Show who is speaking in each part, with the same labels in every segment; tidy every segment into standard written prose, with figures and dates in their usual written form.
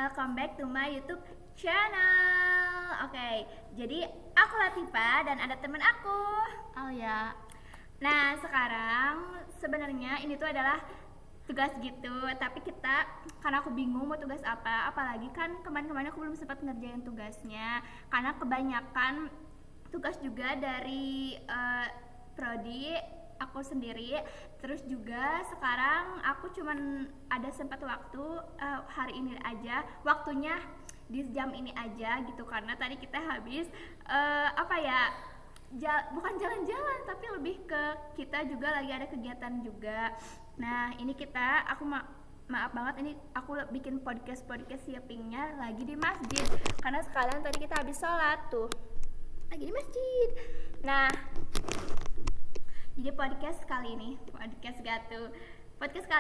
Speaker 1: welcome back to my YouTube channel. Oke, jadi aku Latifa dan ada temen aku,
Speaker 2: Alia.
Speaker 1: Nah, sekarang sebenarnya ini tuh adalah tugas gitu, tapi karena aku bingung mau tugas apa, apalagi kan kemarin-kemarin aku belum sempat ngerjain tugasnya, karena kebanyakan tugas juga dari prodi aku sendiri. Terus juga sekarang aku cuman ada sempat waktu hari ini aja, waktunya di jam ini aja gitu, karena tadi kita habis bukan jalan-jalan tapi lebih ke kita juga lagi ada kegiatan juga. Nah ini maaf banget, ini aku bikin podcast siapingnya lagi di masjid, karena sekalian tadi kita habis sholat tuh lagi di masjid. Nah jadi podcast kali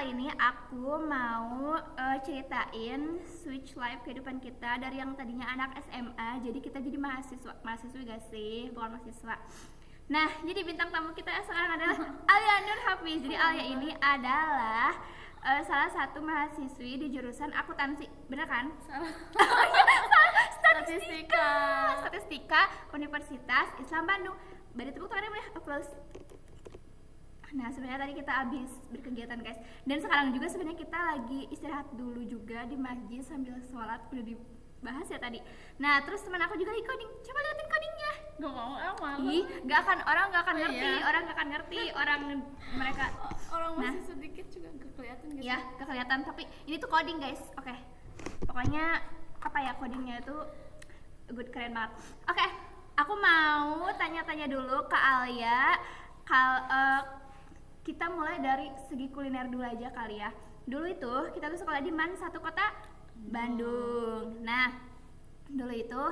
Speaker 1: ini aku mau ceritain switch life kehidupan kita dari yang tadinya anak SMA jadi kita jadi mahasiswi gak sih, bukan mahasiswa. Nah jadi bintang tamu kita sekarang adalah Alia Nur Hafiz. Jadi Alia ini adalah salah satu mahasiswi di jurusan akuntansi, bener kan?
Speaker 2: Salah.
Speaker 1: Statistika Universitas Islam Bandung. Beri tepuk tangan boleh, aplaus. Nah sebenarnya tadi kita habis berkegiatan guys, dan sekarang juga sebenarnya kita lagi istirahat dulu juga di masjid sambil sholat, udah dibahas ya tadi. Nah terus teman aku juga lagi coding, coba liatin codingnya.
Speaker 2: Gak mau amal.
Speaker 1: Orang gak akan ngerti,
Speaker 2: Iya.
Speaker 1: mereka
Speaker 2: Orang masih sedikit juga gak kelihatan gitu.
Speaker 1: ya gak kelihatan, tapi ini tuh coding guys. Oke. Pokoknya codingnya itu good, keren banget. Oke, aku mau tanya-tanya dulu ke Alia. Kita mulai dari segi kuliner dulu aja kali ya. Dulu itu kita tuh sekolah di mana? Satu kota, Bandung. Nah dulu itu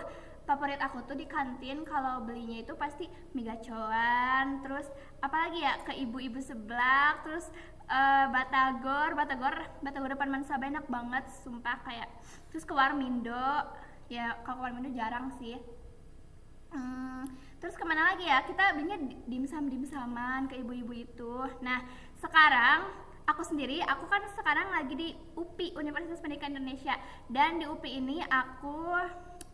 Speaker 1: favorit aku tuh di kantin kalau belinya itu pasti mie gacoan, terus apalagi ya, ke ibu-ibu seblak, terus batagor depan Mansaba enak banget sumpah, kayak terus ke Warmindo. Ya kalau ke Warmindo jarang sih. Terus kemana lagi ya, kita belinya dimsaman ke ibu-ibu itu. Nah sekarang aku kan sekarang lagi di UPI, Universitas Pendidikan Indonesia, dan di UPI ini aku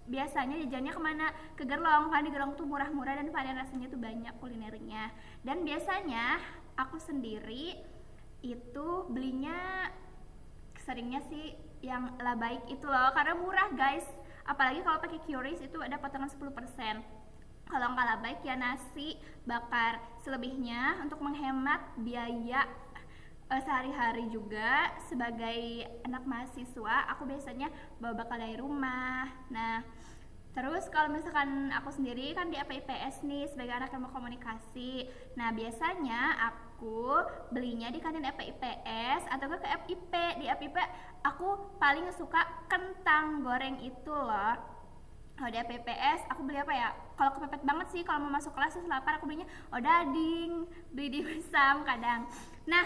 Speaker 1: biasanya jajannya kemana? Ke Gerlong, karena di Gerlong tuh murah-murah dan varian rasanya tuh banyak kulinernya. Dan biasanya aku sendiri itu belinya seringnya sih yang La Baik itu loh, karena murah guys. Apalagi kalau pakai QRIS itu ada potongan 10%. Kalau nggak La Baik ya nasi bakar. Selebihnya untuk menghemat biaya sehari-hari juga sebagai anak mahasiswa, aku biasanya bawa bekal dari rumah. Nah terus kalau misalkan aku sendiri kan di FIPS nih sebagai anak yang mau komunikasi. Nah biasanya aku belinya di kantin FIPS atau ke FIP. Di FIP aku paling suka kentang goreng itu loh. Kalau di FIPS aku beli apa ya? Kalau kepepet banget sih, kalau mau masuk kelas terus lapar, aku belinya odading, beli di Besam kadang. Nah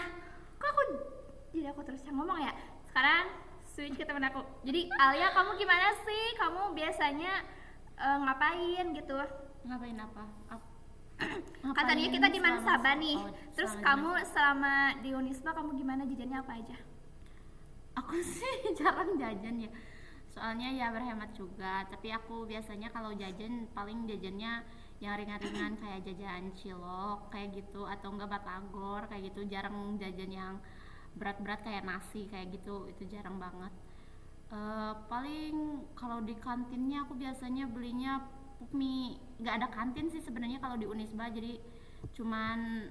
Speaker 1: kok aku terus yang ngomong ya. Sekarang switch ke temen aku. Jadi Alia, kamu gimana sih? Kamu biasanya ngapain gitu?
Speaker 2: Ngapain apa?
Speaker 1: Kan tadinya kita di Mansaba nih. Terus kamu
Speaker 2: Mansaba.
Speaker 1: selama di Unisba kamu gimana, jajannya apa aja?
Speaker 2: Aku sih jarang jajan ya, soalnya ya berhemat juga. Tapi aku biasanya kalau jajan paling jajannya yang ringan-ringan kayak jajan cilok kayak gitu, atau enggak batagor kayak gitu. Jarang jajan yang berat-berat kayak nasi kayak gitu, itu jarang banget. Paling kalau di kantinnya aku biasanya belinya mie. Nggak ada kantin sih sebenarnya kalau di Unisba, jadi cuman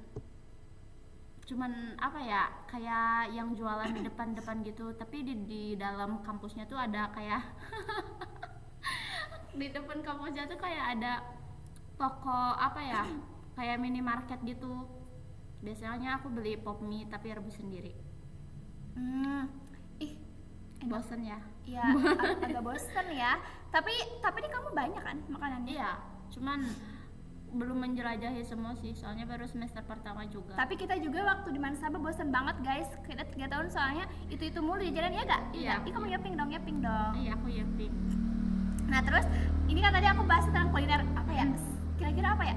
Speaker 2: apa ya, kayak yang jualan di depan gitu. Tapi di dalam kampusnya tuh ada kayak di depan kampusnya tuh kayak ada toko apa ya, kayak minimarket gitu. Biasanya aku beli pop mie tapi rebus sendiri. Bosen ya?
Speaker 1: Ya agak bosen ya. Tapi ini kamu banyak kan makanannya?
Speaker 2: Iya, cuman belum menjelajahi semua sih, soalnya baru semester pertama juga.
Speaker 1: Tapi kita juga waktu di Mansaba bosen banget guys. Kita 3 tahun soalnya itu mulu di jalan, ya gak?
Speaker 2: Iya.
Speaker 1: Kamu yaping dong.
Speaker 2: Iya, aku yaping.
Speaker 1: Nah terus ini kan tadi aku bahas tentang kuliner, apa ya? Kira-kira apa ya?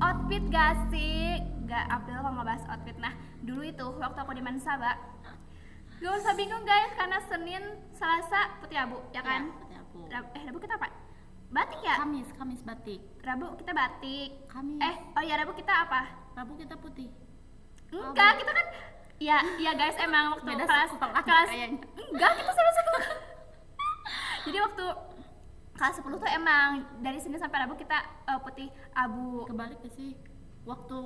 Speaker 1: Outfit gak sih? Gak April kalau ngebahas outfit. Nah dulu itu waktu aku di Mansaba Gak usah bingung guys, karena Senin, Selasa putih abu, ya kan?
Speaker 2: Ya, putih abu.
Speaker 1: Rabu kita apa? Batik ya?
Speaker 2: Kamis batik.
Speaker 1: Rabu kita batik.
Speaker 2: Kamis.
Speaker 1: Oh ya, Rabu kita apa?
Speaker 2: Rabu kita putih.
Speaker 1: Enggak, kita kan ya guys, emang waktu
Speaker 2: Beda
Speaker 1: kelas
Speaker 2: sekolah
Speaker 1: kelas
Speaker 2: kayaknya.
Speaker 1: enggak, kita sama satu. Jadi waktu kelas 10 tuh emang dari Senin sampai Rabu kita putih abu.
Speaker 2: Kebalik gak sih? Waktu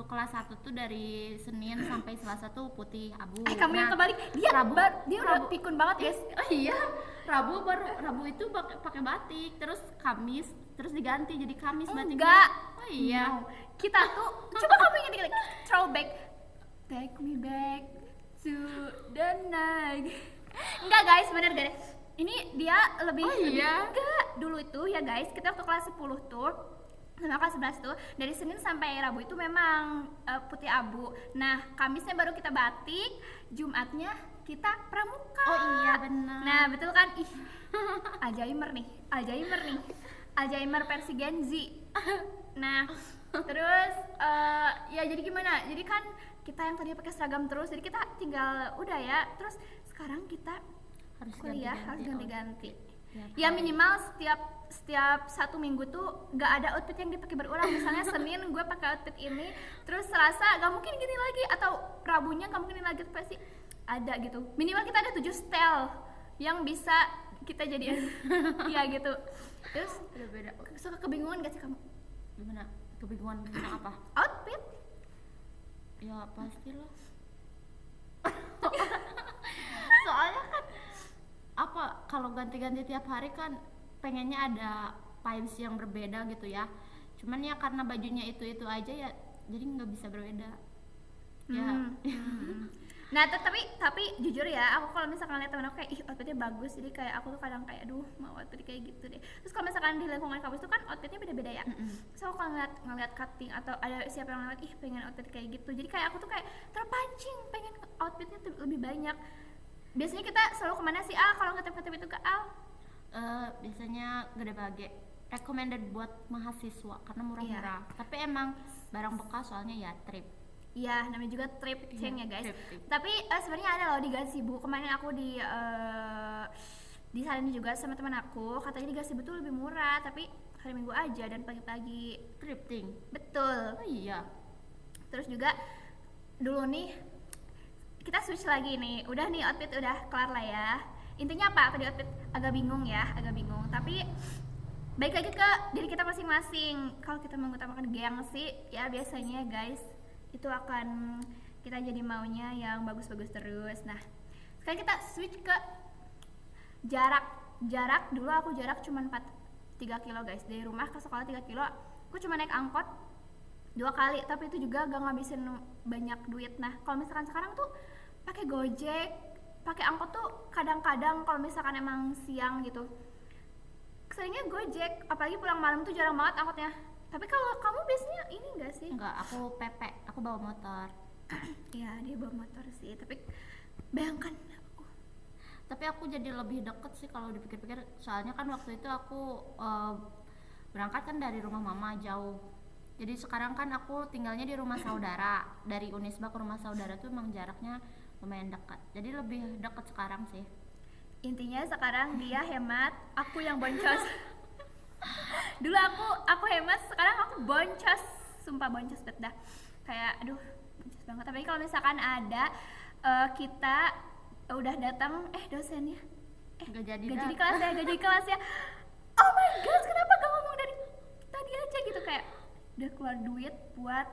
Speaker 2: kelas 1 tuh dari Senin sampai Selasa tuh putih abu.
Speaker 1: Kamu yang
Speaker 2: Nah,
Speaker 1: kebalik. Dia udah
Speaker 2: Rabu-
Speaker 1: pikun banget guys.
Speaker 2: Oh iya, Rabu itu pakai batik, terus Kamis, terus diganti jadi Kamis batiknya.
Speaker 1: Enggak.
Speaker 2: Oh iya.
Speaker 1: No. Kita tuh coba kamu ingat throwback. Take me back to the night. Enggak guys, bener gak deh. Ini dia lebih
Speaker 2: Oh iya?
Speaker 1: enggak. Dulu itu ya guys, kita waktu kelas 10 tuh sama kelas 11 tuh dari Senin sampai Rabu itu memang putih abu. Nah, Kamisnya baru kita batik, Jumatnya kita pramuka.
Speaker 2: Oh iya benar.
Speaker 1: Nah, betul kan? Ih. Alzheimer nih. Alzheimer versi Gen Z. Nah, terus ya jadi gimana? Jadi kan kita yang tadi pakai seragam terus, jadi kita tinggal udah ya. Terus sekarang kita
Speaker 2: Harus
Speaker 1: kuliah
Speaker 2: ganti-ganti
Speaker 1: harus ganti-ganti.
Speaker 2: Tiap
Speaker 1: Ya
Speaker 2: hari.
Speaker 1: minimal setiap 1 minggu tuh gak ada outfit yang dipakai berulang. Misalnya Senin gue pakai outfit ini, terus Selasa gak mungkin gini lagi, atau Rabunya gak mungkin gini lagi, pasti ada gitu. Minimal kita ada 7 style yang bisa kita jadiin. Iya gitu. Terus
Speaker 2: Beda-beda.
Speaker 1: suka kebingungan gak sih kamu?
Speaker 2: Gimana? Kebingungan tentang apa?
Speaker 1: Outfit?
Speaker 2: Ya pasti loh. Soalnya kan apa kalau ganti-ganti tiap hari kan pengennya ada vibes yang berbeda gitu ya. Cuman ya karena bajunya itu aja ya jadi nggak bisa berbeda. Ya.
Speaker 1: Nah tapi jujur ya, aku kalau misalkan lihat temen aku kayak ih outfitnya bagus, jadi kayak aku tuh kadang kayak aduh mau outfit kayak gitu deh. Terus kalau misalkan di lingkungan kampus tuh kan outfitnya beda-beda ya. So aku kalau ngeliat cutting atau ada siapa yang ngeliat ih pengen outfit kayak gitu, jadi kayak aku tuh kayak terpancing pengen outfitnya tuh lebih banyak. Biasanya kita selalu kemana sih kalau ngetep itu ke Al?
Speaker 2: Biasanya Gede Bage recommended buat mahasiswa karena murah-murah. Tapi emang barang bekas soalnya ya trip.
Speaker 1: Iya, namanya juga trip chain ya guys.
Speaker 2: Trip.
Speaker 1: Tapi sebenarnya ada loh di Gazebo. Kemarin aku di sana juga sama teman aku, katanya di Gazebo tuh lebih murah, tapi hari Minggu aja dan pagi-pagi.
Speaker 2: Thrifting.
Speaker 1: Betul.
Speaker 2: Oh iya.
Speaker 1: Terus juga dulu nih kita switch lagi nih. Udah nih outfit udah kelar lah ya. Intinya apa? Tadi outfit agak bingung ya, Tapi baik lagi ke diri kita masing-masing. Kalau kita mengutamakan gengsi, ya biasanya guys itu akan kita jadi maunya yang bagus-bagus terus. Nah, sekarang kita switch ke jarak. Dulu aku jarak cuma 3 kilo guys, dari rumah ke sekolah 3 kilo. Aku cuma naik angkot 2 kali, tapi itu juga gak ngabisin banyak duit. Nah, kalau misalkan sekarang tuh pakai Gojek, pakai angkot tuh kadang-kadang kalau misalkan emang siang gitu, seringnya Gojek, apalagi pulang malam tuh jarang banget angkotnya. Tapi kalau kamu biasanya ini enggak sih?
Speaker 2: Enggak, aku pepe, aku bawa motor.
Speaker 1: Iya, dia bawa motor sih, tapi bayangkan aku.
Speaker 2: Tapi aku jadi lebih deket sih kalau dipikir-pikir. Soalnya kan waktu itu aku berangkat kan dari rumah mama jauh. Jadi sekarang kan aku tinggalnya di rumah saudara. Dari Unisba ke rumah saudara tuh emang jaraknya lumayan dekat. Jadi lebih dekat sekarang sih.
Speaker 1: Intinya sekarang dia hemat, aku yang boncos. Dulu aku hemat, sekarang aku boncos. Sumpah boncos banget dah. Kayak aduh, boncos banget. Tapi kalau misalkan ada kita udah datang dosennya
Speaker 2: Gak jadi
Speaker 1: gak jadi
Speaker 2: datang.
Speaker 1: kelas ya. Oh my god, kenapa gak ngomong dari tadi aja gitu, kayak udah keluar duit buat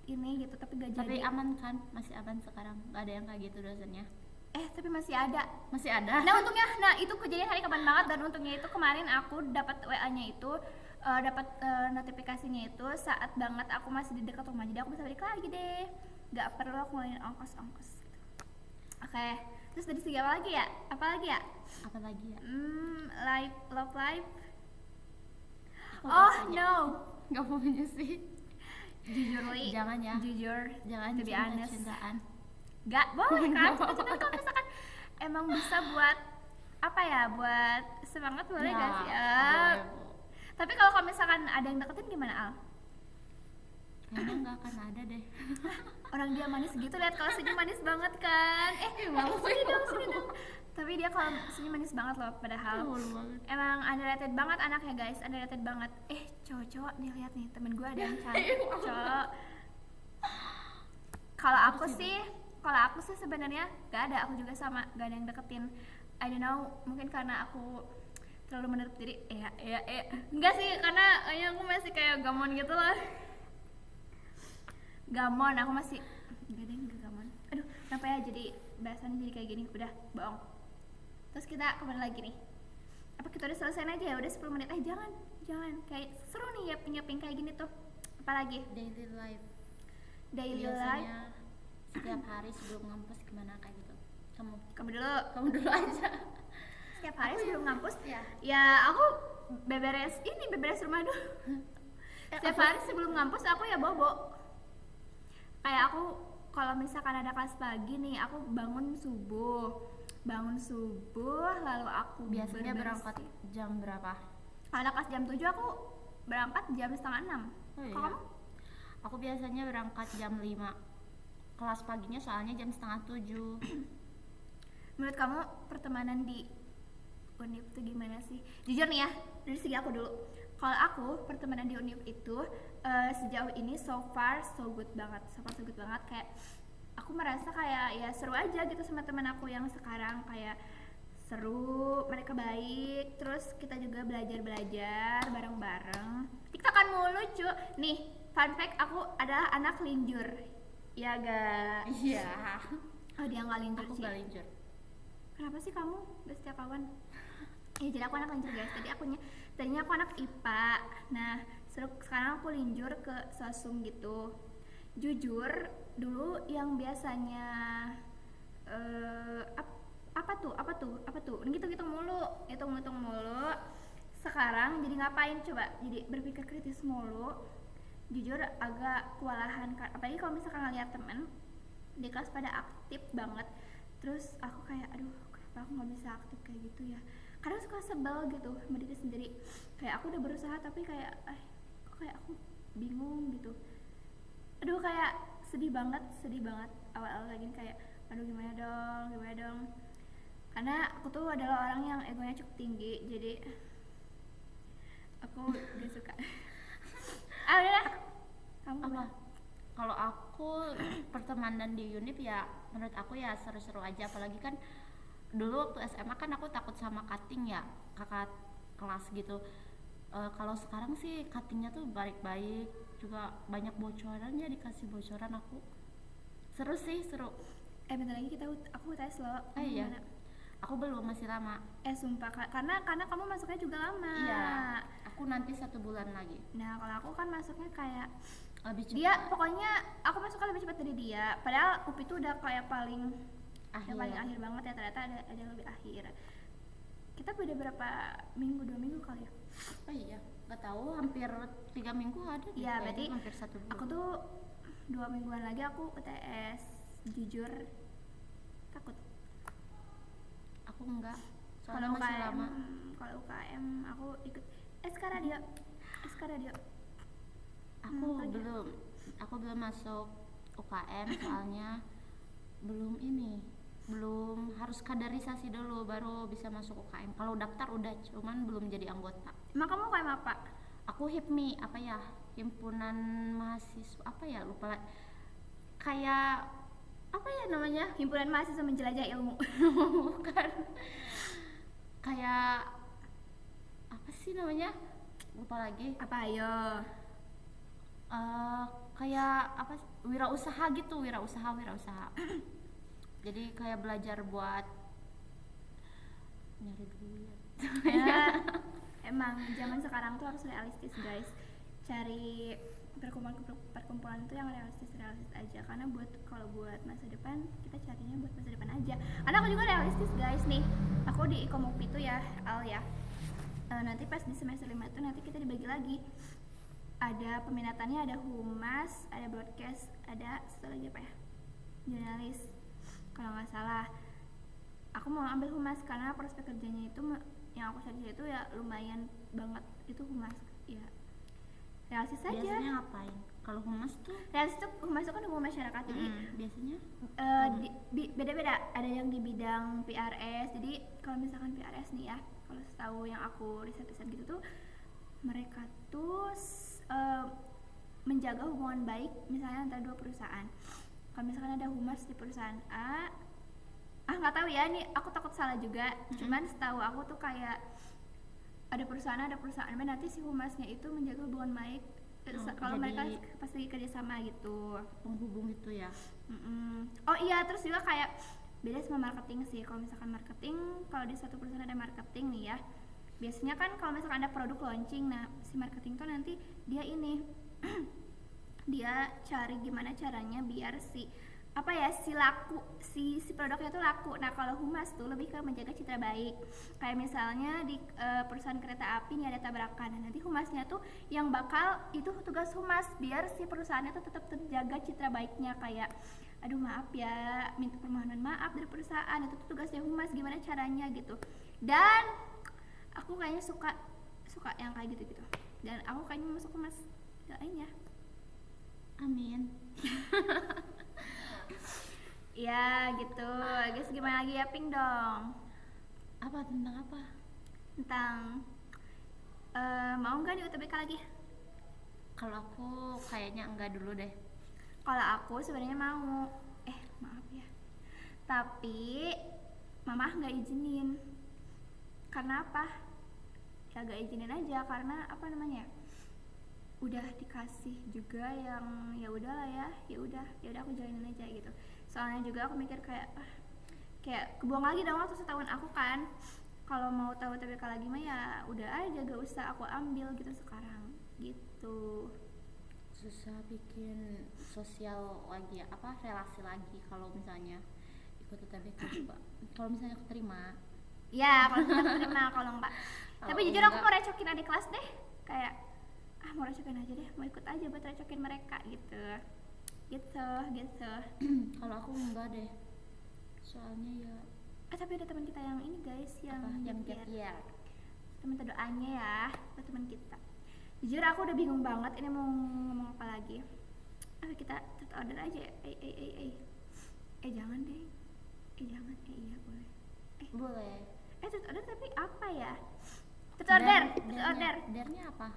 Speaker 1: ini gitu tapi gak
Speaker 2: Tapi
Speaker 1: jadi.
Speaker 2: aman kan? Masih aman sekarang. Gak ada yang kayak gitu dosennya.
Speaker 1: Tapi masih ada.
Speaker 2: Masih ada.
Speaker 1: Nah untungnya, itu kejadian hari kapan banget, dan untungnya itu kemarin aku dapat WA-nya itu, dapat notifikasinya itu saat banget aku masih di dekat rumah, jadi aku bisa balik lagi deh, nggak perlu aku ngeluarin ongkos gitu. Oke, terus dari segi apa lagi ya?
Speaker 2: Apa lagi ya?
Speaker 1: Love life.
Speaker 2: Aku
Speaker 1: Oh
Speaker 2: gak punya.
Speaker 1: no,
Speaker 2: Gak punya sih.
Speaker 1: jujur Li,
Speaker 2: Jangan ya.
Speaker 1: jujur,
Speaker 2: Jangan
Speaker 1: to be honest.
Speaker 2: cinta-cintaan.
Speaker 1: Gak boleh kan? Cinta-cintaan kalau misalkan emang bisa buat apa ya? Buat semangat boleh gak sih?
Speaker 2: boleh, Bu.
Speaker 1: Tapi kalau misalkan ada yang deketin gimana Al?
Speaker 2: Kayaknya nggak akan ada deh.
Speaker 1: orang dia manis gitu, lihat kalau senyum manis banget kan.
Speaker 2: Malu
Speaker 1: Sini dong. Tapi dia kalau senyum manis banget loh, padahal
Speaker 2: Malu banget.
Speaker 1: emang underrated banget anaknya guys, underrated banget. Cowok-cowok nih, lihat nih temen gue ada yang cantik cowok. Kalau aku sih sebenarnya gak ada, aku juga sama, gak ada yang deketin. I don't know, mungkin karena aku terlalu menutup diri. Enggak sih, karena kayaknya aku masih kayak gamon gitu loh. Gamon, aku masih enggak gamon. Aduh, kenapa ya jadi bahasannya jadi kayak gini? Udah, bohong. Terus kita kemana lagi nih? Apa kita udah selesai aja ya? Udah 10 menit. Jangan. Kayak seru nih ya ping kayak gini tuh. Apalagi?
Speaker 2: Daily life.
Speaker 1: Daily life.
Speaker 2: Biasanya setiap hari sebelum ngampus gimana kayak gitu.
Speaker 1: Kamu dulu
Speaker 2: aja.
Speaker 1: Setiap hari sebelum ngampus?
Speaker 2: Ya.
Speaker 1: Ya, aku beberes rumah dulu. Setiap hari sebelum ngampus aku ya bobo. Kayak aku kalau misalkan ada kelas pagi nih, aku bangun subuh lalu aku
Speaker 2: Biasanya
Speaker 1: berberes.
Speaker 2: berangkat jam berapa?
Speaker 1: Kalau ada kelas jam 7 aku berangkat jam 5:30.
Speaker 2: Oh, iya.
Speaker 1: Kalau kamu?
Speaker 2: Aku biasanya berangkat jam 5. Kelas paginya soalnya jam 6:30.
Speaker 1: Menurut kamu pertemanan di Univ itu gimana sih? Jujur nih ya, dari segi aku dulu. Kalau aku pertemanan di Univ itu sejauh ini so far so good banget. Kayak aku merasa kayak ya seru aja gitu sama teman aku yang sekarang, kayak seru, mereka baik, terus kita juga belajar bareng-bareng. TikTokan mulu cu. Nih, fun fact, aku adalah anak linjur. Ya gak?
Speaker 2: Iya.
Speaker 1: Oh dia gak linjur
Speaker 2: Aku
Speaker 1: sih.
Speaker 2: gak linjur.
Speaker 1: Kenapa sih kamu gak setia kawan? Jadi aku anak linjur guys. Tadinya aku anak IPA. Nah, sekarang aku linjur ke sosum gitu. Jujur, dulu yang biasanya apa tuh? Ngitung mulu. Sekarang jadi ngapain coba? Jadi berpikir kritis mulu. Jujur agak kewalahan, apalagi kalau misalkan ngeliat temen di kelas pada aktif banget. Terus aku kayak aduh, kenapa aku nggak bisa aktif kayak gitu ya? Karena suka sebel gitu sama diri sendiri. Kayak aku udah berusaha tapi kayak kok kayak aku bingung gitu. Aduh, kayak sedih banget awal-awal lagi kayak aduh gimana dong. Karena aku tuh adalah orang yang egonya cukup tinggi, jadi aku gak suka. Udah, kamu
Speaker 2: Apa? Kalau aku pertemanan di Univ ya menurut aku ya seru-seru aja, apalagi kan dulu waktu SMA kan aku takut sama cutting ya, kakak kelas gitu. Kalau sekarang sih cuttingnya tuh baik-baik, juga banyak bocorannya, dikasih bocoran aku. Seru.
Speaker 1: bentar lagi aku tes loh.
Speaker 2: Iya.
Speaker 1: Gimana?
Speaker 2: Aku belum, masih lama.
Speaker 1: Sumpah karena kamu masuknya juga lama.
Speaker 2: Iya. Aku nanti 1 bulan lagi.
Speaker 1: Nah, kalau aku kan masuknya kayak
Speaker 2: Lebih cepat.
Speaker 1: dia, pokoknya aku masuknya lebih cepat dari dia. Padahal UPI itu udah kayak paling
Speaker 2: Akhir.
Speaker 1: yang paling akhir banget ya, ternyata ada yang lebih akhir. Kita beda berapa minggu? 2 minggu kali ya?
Speaker 2: Oh iya, nggak tahu, hampir 3 minggu ada deh.
Speaker 1: Iya,
Speaker 2: kayaknya,
Speaker 1: berarti
Speaker 2: hampir 1 bulan.
Speaker 1: aku tuh 2 mingguan lagi aku UTS. Jujur takut.
Speaker 2: Aku enggak,
Speaker 1: Kalau
Speaker 2: soalnya masih lama.
Speaker 1: Kalau UKM aku ikut SK Radio.
Speaker 2: Aku belum masuk UKM soalnya belum harus kaderisasi dulu baru bisa masuk UKM. Kalau daftar udah, cuman belum jadi anggota.
Speaker 1: Emang kamu UKM apa?
Speaker 2: Aku HIPMI, apa ya, himpunan mahasiswa apa ya, lupa. Kayak apa ya namanya?
Speaker 1: Himpunan Mahasiswa Menjelajah Ilmu.
Speaker 2: Bukan. Kayak apa sih namanya? Lupa lagi.
Speaker 1: Apa ayo?
Speaker 2: Kayak apa? Wirausaha gitu, wirausaha. Jadi kayak belajar buat nyari duit.
Speaker 1: Ya, emang zaman sekarang tuh harus realistis guys. Cari perkumpulan itu yang realistis aja, karena kalau buat masa depan kita carinya buat masa depan aja. Karena aku juga realistis guys nih. Aku di Ikomopi tuh ya, Al ya. Nanti pas di semester 5 tuh nanti kita dibagi lagi. Ada peminatannya, ada humas, ada broadcast, ada satu lagi apa ya? Jurnalis. Kalau nggak salah. Aku mau ambil humas karena prospek kerjanya itu yang aku cari itu ya lumayan banget, itu humas ya. Realistis aja.
Speaker 2: Biasanya ngapain? Kalau humas tuh
Speaker 1: realistis tuh humas itu kan hubungan masyarakat, jadi
Speaker 2: biasanya
Speaker 1: beda-beda. Ada yang di bidang PRS. Jadi kalau misalkan PRS nih ya, kalau setahu yang aku riset-riset gitu tuh, mereka tuh menjaga hubungan baik misalnya antara dua perusahaan. Kalau misalkan ada humas di perusahaan A, nggak tahu ya, ini aku takut salah juga. Cuman setahu aku tuh kayak ada perusahaan B, nanti si humasnya itu menjaga hubungan baik kalau mereka pasti kerjasama gitu,
Speaker 2: penghubung itu ya.
Speaker 1: Oh iya, terus juga kayak beda sama marketing sih. Kalau misalkan marketing, kalau di satu perusahaan ada marketing nih ya, biasanya kan kalau misalkan ada produk launching, nah si marketing tuh nanti dia ini dia cari gimana caranya biar si produknya tuh laku. Nah kalau humas tuh lebih ke menjaga citra baik. Kayak misalnya di perusahaan kereta api nih ada tabrakan, nah nanti humasnya tuh yang bakal, itu tugas humas biar si perusahaannya tuh tetap terjaga citra baiknya. Kayak aduh maaf ya, minta permohonan maaf dari perusahaan, itu tuh tugasnya humas, gimana caranya gitu. Dan aku kayaknya suka yang kayak gitu, dan aku kayaknya masuk humas lainnya.
Speaker 2: Amin.
Speaker 1: Ya gitu. Guys, gimana lagi ya, Pink dong?
Speaker 2: Apa, tentang apa?
Speaker 1: Tentang mau nggak di UTBK lagi?
Speaker 2: Kalau aku kayaknya enggak dulu deh.
Speaker 1: Kalau aku sebenarnya mau, maaf ya, tapi mama nggak izinin. Karena apa? Ya gak izinin aja karena apa namanya? Udah dikasih juga yang ya udahlah ya udah aku jalanin aja gitu. Soalnya juga aku mikir kayak kebuang lagi dong waktu setahun aku kan. Kalau mau tahu TBK lagi mah ya udah aja, gak usah aku ambil gitu sekarang gitu.
Speaker 2: Susah bikin sosial lagi, relasi lagi kalau misalnya ikut UTBK juga. Kalau misalnya keterima.
Speaker 1: Ya kalau kita keterima, kalau enggak. Tapi jujur aku mau recokin adik kelas deh, kayak mau recokin aja deh, mau ikut aja buat recokin mereka gitu.
Speaker 2: Kalau aku enggak deh, soalnya ya
Speaker 1: Tapi ada teman kita yang ini guys, yang
Speaker 2: gap year.
Speaker 1: Teman doanya ya buat teman kita. Jujur aku udah bingung banget ini mau ngomong apa lagi. Kita third order aja ya. Jangan deh. Jangan. Iya boleh.
Speaker 2: Boleh.
Speaker 1: Third order tapi apa ya? Third order.
Speaker 2: Ordernya apa?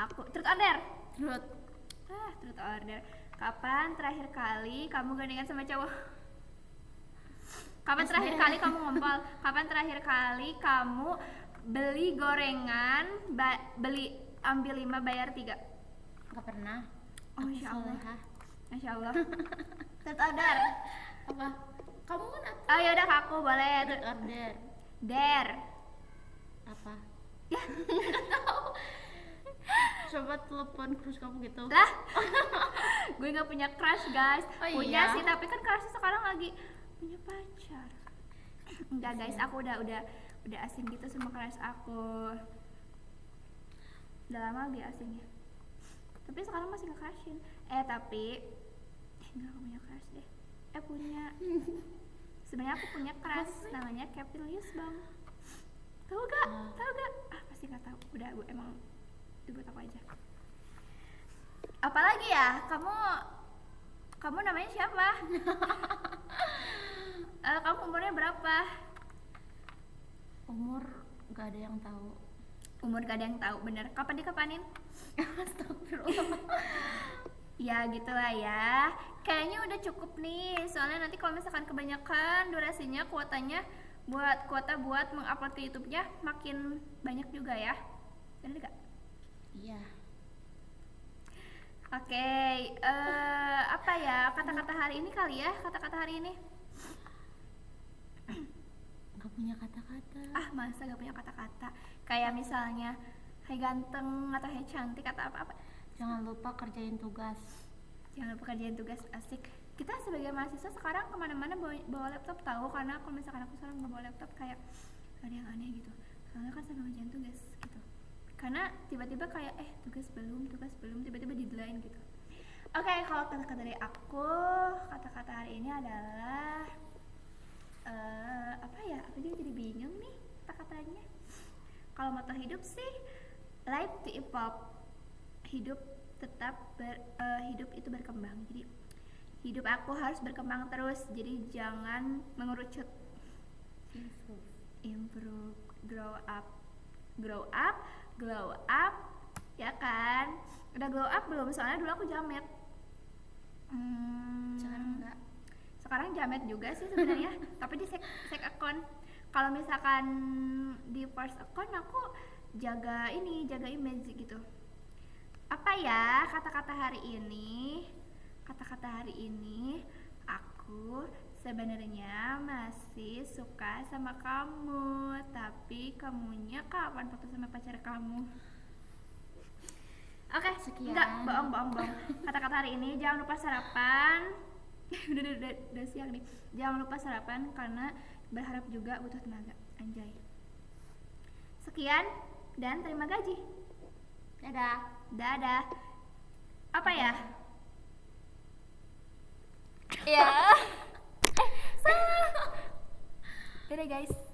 Speaker 1: Aku third order.
Speaker 2: Third
Speaker 1: order. Kapan terakhir kali kamu gandengan sama cowok? Kapan terakhir kali kamu ngompol? Kapan terakhir kali kamu beli gorengan, ambil 5 bayar 3?
Speaker 2: Gak pernah.
Speaker 1: Oh, Masya Allah. Third order.
Speaker 2: Apa? Kamu kan aku.
Speaker 1: Oh yaudah aku boleh.
Speaker 2: Third order.
Speaker 1: Der.
Speaker 2: Apa?
Speaker 1: Ya.
Speaker 2: Coba telepon crush kamu gitu.
Speaker 1: Lah. Gue nggak punya crush guys. Punya
Speaker 2: iya?
Speaker 1: sih, tapi kan crushnya sekarang lagi punya pacar. Enggak guys, aku udah asing gitu sama crush aku. Udah lama lagi asingnya. Tapi sekarang masih nge-crushin. Tapi enggak, aku punya crush deh. Punya. Sebenarnya aku punya crush namanya Capilius Bang. Tahu gak? Pasti nggak tahu. Udah, gue emang itu buat aku aja. Apalagi ya? Kamu namanya siapa? Kamu umurnya berapa?
Speaker 2: Umur gak ada yang tahu.
Speaker 1: Umur gak ada yang tahu, bener. Kapan dikapanin?
Speaker 2: Astagfirullah.
Speaker 1: Ya gitulah ya. Kayaknya udah cukup nih. Soalnya nanti kalau misalkan kebanyakan durasinya, kuota buat mengupload ke YouTube-nya makin banyak juga ya. Bener gak?
Speaker 2: Iya.
Speaker 1: Oke, apa ya kata-kata hari ini kali ya? Kata-kata hari ini.
Speaker 2: Gak punya kata-kata.
Speaker 1: Masa gak punya kata-kata? Kayak misalnya, hai ganteng atau hai cantik atau apa-apa.
Speaker 2: Jangan lupa kerjain tugas.
Speaker 1: Asik. Kita sebagai mahasiswa sekarang kemana-mana bawa laptop tahu, karena kalau misalkan aku sekarang nggak bawa laptop kayak ada yang aneh gitu. Soalnya kan sambil ngerjain tugas gitu. Karena tiba-tiba kayak tugas belum tiba-tiba deadline gitu. Oke, kalau kata-kata dari aku, kata-kata hari ini adalah apa ya? Aku juga jadi bingung nih kata-katanya. Kalau moto hidup sih life to evolve. Hidup hidup itu berkembang. Jadi hidup aku harus berkembang terus. Jadi jangan mengerucut. Improve, grow up, ya kan? Udah glow up belum? Soalnya dulu aku jamet. Sekarang jamet juga sih sebenarnya, tapi di sek account. Kalau misalkan di first account aku jaga image gitu. Apa ya kata-kata hari ini? Kata-kata hari ini aku sebenarnya masih suka sama kamu, tapi kamunya kapan foto sama pacar kamu? Oke,
Speaker 2: Sekian.
Speaker 1: enggak, bohong. Kata-kata hari ini jangan lupa sarapan. udah siang nih. Jangan lupa sarapan karena berharap juga butuh tenaga. Anjay. Sekian dan terima gaji. Dadah. Apa ya? Ya. Salah. Dadah guys.